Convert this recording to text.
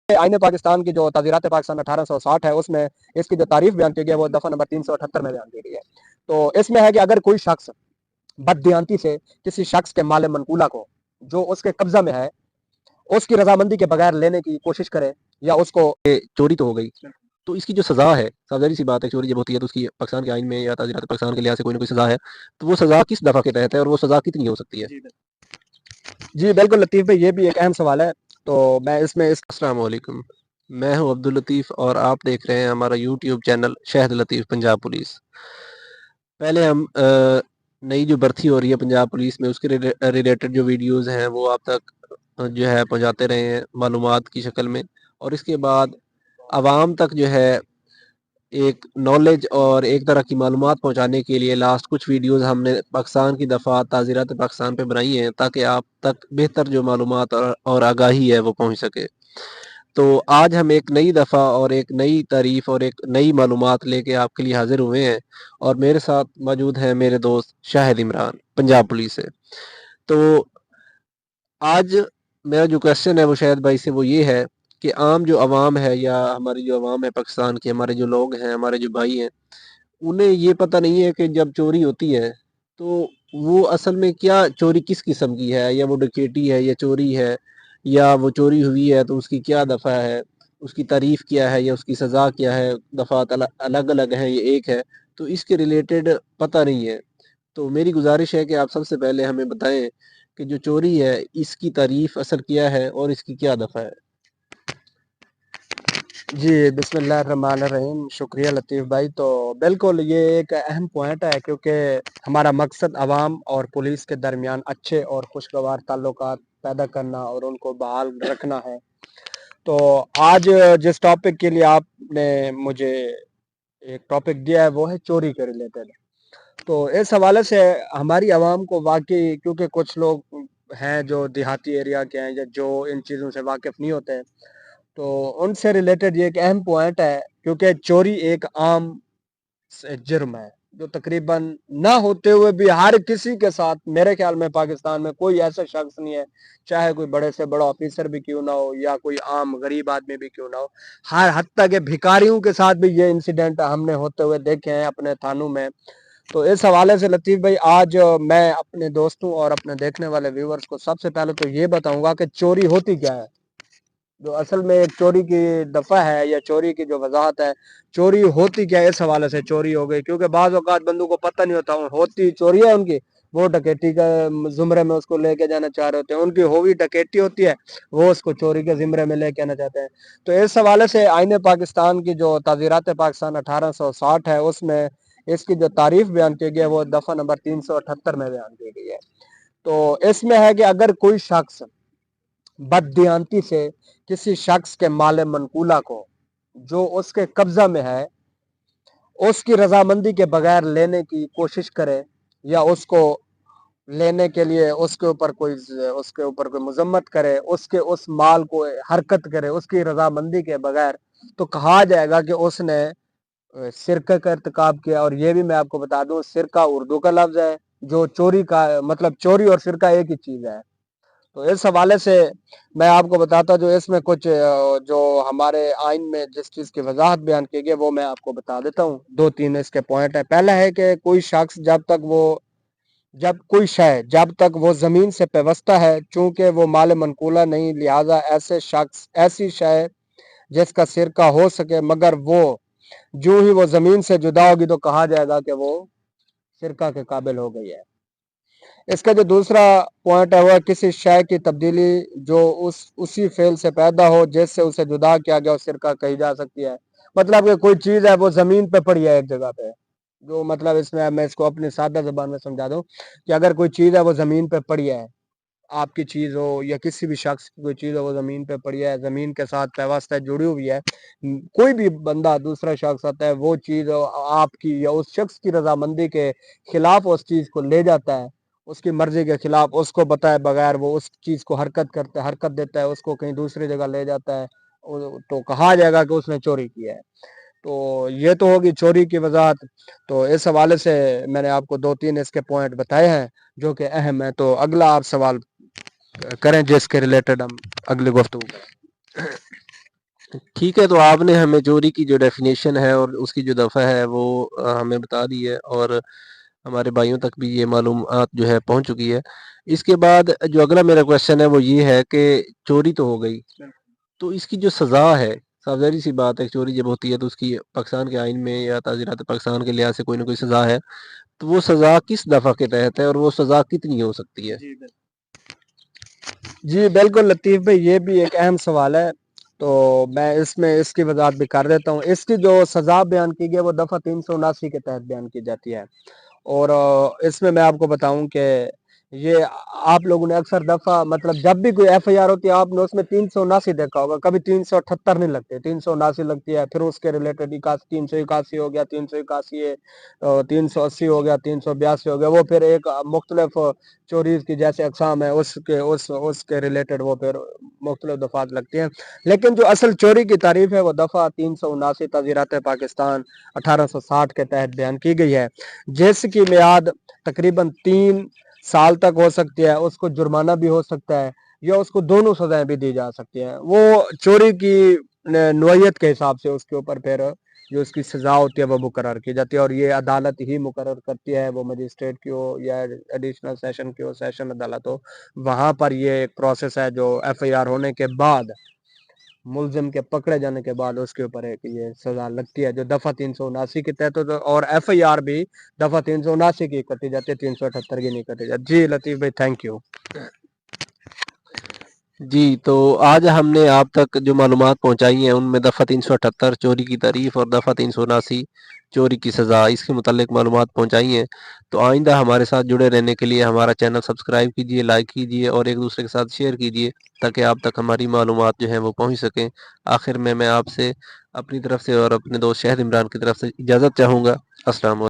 آئین پاکستان کی جو تعزیرات پاکستان 1860 ہے اس میں اس کی جو تعریف بیان کی گئی ہے وہ دفعہ نمبر 378 میں بیان کی گئی ہے. تو اس میں ہے کہ اگر کوئی شخص بددیانتی سے کسی شخص کے مال منقولہ کو جو اس کے قبضہ میں ہے اس کی رضامندی کے بغیر لینے کی کوشش کرے یا اس کو چوری تو ہو گئی تو اس کی جو سزا ہے ظاہری سی بات ہے چوری جب ہوتی ہے تو اس کی پاکستان کے آئین میں یا تعزیرات پاکستان کے لحاظ سے کوئی نہ کوئی سزا ہے تو وہ سزا کس دفعہ کے تحت ہے اور وہ سزا کتنی ہو سکتی ہے؟ جی بالکل لطیف بھائی یہ بھی ایک اہم سوال ہے. تو میں اس میں السلام علیکم، میں ہوں عبداللطیف اور آپ دیکھ رہے ہیں ہمارا یوٹیوب چینل شہد لطیف پنجاب پولیس. پہلے ہم نئی جو بھرتی ہو رہی ہے پنجاب پولیس میں اس کے ریلیٹڈ جو ویڈیوز ہیں وہ آپ تک جو ہے پہنچاتے رہے ہیں معلومات کی شکل میں، اور اس کے بعد عوام تک جو ہے ایک نالج اور ایک طرح کی معلومات پہنچانے کے لیے لاسٹ کچھ ویڈیوز ہم نے پاکستان کی دفعات تعزیرات پاکستان پہ بنائی ہیں تاکہ آپ تک بہتر جو معلومات اور آگاہی ہے وہ پہنچ سکے. تو آج ہم ایک نئی دفعہ اور ایک نئی تعریف اور ایک نئی معلومات لے کے آپ کے لیے حاضر ہوئے ہیں، اور میرے ساتھ موجود ہیں میرے دوست شاہد عمران پنجاب پولیس سے. تو آج میرا جو کوشچن ہے وہ شاہد بھائی سے وہ یہ ہے کہ عام جو عوام ہے یا ہماری جو عوام ہے پاکستان کے، ہمارے جو لوگ ہیں، ہمارے جو بھائی ہیں، انہیں یہ پتہ نہیں ہے کہ جب چوری ہوتی ہے تو وہ اصل میں کیا چوری کس قسم کی ہے، یا وہ ڈکیٹی ہے یا چوری ہے، یا وہ چوری ہوئی ہے تو اس کی کیا دفعہ ہے، اس کی تعریف کیا ہے یا اس کی سزا کیا ہے. دفعات الگ الگ ہیں، یہ ایک ہے تو اس کے ریلیٹڈ پتہ نہیں ہے. تو میری گزارش ہے کہ آپ سب سے پہلے ہمیں بتائیں کہ جو چوری ہے اس کی تعریف اصل کیا ہے اور اس کی کیا دفعہ ہے. جی بسم اللہ الرحمن الرحیم. شکریہ لطیف بھائی. تو بالکل یہ ایک اہم پوائنٹ ہے کیونکہ ہمارا مقصد عوام اور پولیس کے درمیان اچھے اور خوشگوار تعلقات پیدا کرنا اور ان کو بحال رکھنا ہے. تو آج جس ٹاپک کے لیے آپ نے مجھے ایک ٹاپک دیا ہے وہ ہے چوری کے ریلیٹڈ. تو اس حوالے سے ہماری عوام کو واقعی کیونکہ کچھ لوگ ہیں جو دیہاتی ایریا کے ہیں یا جو ان چیزوں سے واقف نہیں ہوتے ہیں تو ان سے ریلیٹڈ یہ ایک اہم پوائنٹ ہے کیونکہ چوری ایک عام جرم ہے جو تقریباً نہ ہوتے ہوئے بھی ہر کسی کے ساتھ، میرے خیال میں پاکستان میں کوئی ایسا شخص نہیں ہے چاہے کوئی بڑے سے بڑا آفیسر بھی کیوں نہ ہو یا کوئی عام غریب آدمی بھی کیوں نہ ہو، ہر حتیٰ کہ بھکاریوں کے ساتھ بھی یہ انسیڈنٹ ہم نے ہوتے ہوئے دیکھے ہیں اپنے تھانوں میں. تو اس حوالے سے لطیف بھائی آج میں اپنے دوستوں اور اپنے دیکھنے والے ویورز کو سب سے پہلے تو یہ بتاؤں گا کہ چوری ہوتی کیا ہے، جو اصل میں ایک چوری کی دفعہ ہے یا چوری کی جو وضاحت ہے. چوری ہوتی کیا ہے، اس حوالے سے چوری ہو گئی کیونکہ بعض اوقات بندوں کو پتہ نہیں ہوتا ہوتی چوری ہے ان کی، وہ ڈکیٹی کا زمرے میں اس کو لے کے جانا چاہ رہے ہوتے ہیں، ان کی ہوئی ڈکیٹی ہوتی ہے وہ اس کو چوری کے زمرے میں لے کے آنا چاہتے ہیں. تو اس حوالے سے آئین پاکستان کی جو تعزیرات پاکستان 1860 ہے اس میں اس کی جو تعریف بیان کی گئی ہے وہ دفعہ نمبر 378 میں بیان کی گئی ہے. تو اس میں ہے کہ اگر کوئی شخص بددیانتی سے کسی شخص کے مال منقولہ کو جو اس کے قبضہ میں ہے اس کی رضامندی کے بغیر لینے کی کوشش کرے یا اس کو لینے کے لیے اس کے اوپر کوئی مذمت کرے، اس مال کو حرکت کرے اس کی رضامندی کے بغیر، تو کہا جائے گا کہ اس نے سرقے کا ارتکاب کیا. اور یہ بھی میں آپ کو بتا دوں سرقہ اردو کا لفظ ہے جو چوری کا مطلب چوری اور سرقہ ایک ہی چیز ہے. تو اس حوالے سے میں آپ کو بتاتا جو اس میں کچھ جو ہمارے آئین میں جس چیز کی وضاحت بیان کی گئی وہ میں آپ کو بتا دیتا ہوں. 2-3 اس کے پوائنٹ ہے. پہلا ہے کہ کوئی شخص جب تک وہ زمین سے پیوستہ ہے چونکہ وہ مال منقولہ نہیں، لہذا ایسے شخص ایسی شے جس کا سرقہ ہو سکے مگر وہ جو ہی وہ زمین سے جدا ہوگی تو کہا جائے گا کہ وہ سرقہ کے قابل ہو گئی ہے. اس کا جو دوسرا پوائنٹ ہے وہ کسی شے کی تبدیلی جو اسی فعل سے پیدا ہو جس سے اسے جدا کیا گیا سرقہ کہی جا سکتی ہے. مطلب کہ کوئی چیز ہے وہ زمین پہ پڑی ہے ایک جگہ پہ، جو مطلب اس میں اس کو اپنی سادہ زبان میں سمجھا دوں کہ اگر کوئی چیز ہے وہ زمین پہ پڑی ہے، آپ کی چیز ہو یا کسی بھی شخص کی کوئی چیز ہو وہ زمین پہ پڑی ہے، زمین کے ساتھ پیوستہ ہے، جڑی ہوئی ہے، کوئی بھی بندہ دوسرا شخص آتا ہے وہ چیز آپ کی یا اس شخص کی رضامندی کے خلاف اس چیز کو لے جاتا ہے، اس کی مرضی کے خلاف اس کو بتائے بغیر وہ اس چیز کو حرکت دیتا ہے، اس کو کہیں دوسری جگہ لے جاتا ہے، تو کہا جائے گا کہ اس نے چوری کی ہے. تو یہ تو ہوگی چوری کی وضاحت. تو اس حوالے سے میں نے آپ کو 2-3 اس کے پوائنٹ بتائے ہیں جو کہ اہم ہے. تو اگلا آپ سوال کریں جس کے ریلیٹڈ ہم اگلی گفتگو کریں. ٹھیک ہے، تو آپ نے ہمیں چوری کی جو ڈیفینیشن ہے اور اس کی جو دفعہ ہے وہ ہمیں بتا دی ہے، اور ہمارے بھائیوں تک بھی یہ معلومات جو ہے پہنچ چکی ہے۔ اس کے بعد جو اگلا میرا کویشچن ہے وہ یہ ہے کہ چوری تو ہو گئی، تو اس کی جو سزا ہے، ظاہری سی بات ہے، چوری جب ہوتی ہے تو اس کی پاکستان کے آئین میں یا تعزیرات پاکستان کے لحاظ سے کوئی نہ کوئی سزا ہے، تو وہ سزا کس دفعہ کے تحت ہے اور وہ سزا کتنی ہو سکتی ہے؟ جی بالکل لطیف بھائی، یہ بھی ایک اہم سوال ہے، تو میں اس کی وضاحت بھی کر دیتا ہوں۔ اس کی جو سزا بیان کی گئی وہ دفعہ 379 کے تحت بیان کی جاتی ہے، اور اس میں آپ کو بتاؤں کہ یہ آپ لوگوں نے اکثر دفعہ مطلب جب بھی کوئی ایف آئی آر ہوتی ہے آپ نے اس میں 379 دیکھا ہوگا، کبھی 378 نہیں لگتے، 379 لگتی ہے، پھر اس کے ریلیٹڈ 381 ہو گیا، 381 380 ہو گیا، 382 ہو گیا، وہ پھر ایک مختلف چوریز کی جیسے اقسام ہے اس کے ریلیٹڈ وہ پھر مختلف دفعات لگتی ہیں۔ لیکن جو اصل چوری کی تعریف ہے وہ دفعہ 379 تعزیرات پاکستان 1860 کے تحت بیان کی گئی ہے، جس کی میعاد تقریباً 3 سال تک ہو سکتی ہے، اس کو جرمانہ بھی ہو سکتا ہے یا اس کو دونوں سزائیں بھی دی جا سکتی ہیں۔ وہ چوری کی نوعیت کے حساب سے اس کے اوپر پھر جو اس کی سزا ہوتی ہے وہ مقرر کی جاتی ہے، اور یہ عدالت ہی مقرر کرتی ہے، وہ مجسٹریٹ کی ہو یا ایڈیشنل سیشن کی ہو، سیشن عدالت ہو، وہاں پر یہ ایک پروسیس ہے جو ایف آئی آر ہونے کے بعد ملزم کے پکڑے جانے کے بعد اس کے اوپر ایک یہ سزا لگتی ہے جو دفعہ 379 کے تحت، اور ایف آئی آر بھی دفعہ 379 کی کٹی جاتی ہے، 378 کی نہیں کٹی جاتی۔ جی لطیف بھائی تھینک یو۔ جی، تو آج ہم نے آپ تک جو معلومات پہنچائی ہیں ان میں دفعہ 378 چوری کی تعریف اور دفعہ 379 چوری کی سزا، اس کے متعلق معلومات پہنچائی ہیں۔ تو آئندہ ہمارے ساتھ جڑے رہنے کے لیے ہمارا چینل سبسکرائب کیجیے، لائک کیجیے اور ایک دوسرے کے ساتھ شیئر کیجیے تاکہ آپ تک ہماری معلومات جو ہیں وہ پہنچ سکیں۔ آخر میں آپ سے اپنی طرف سے اور اپنے دوست شہد عمران کی طرف سے اجازت چاہوں گا۔ السلام علیکم۔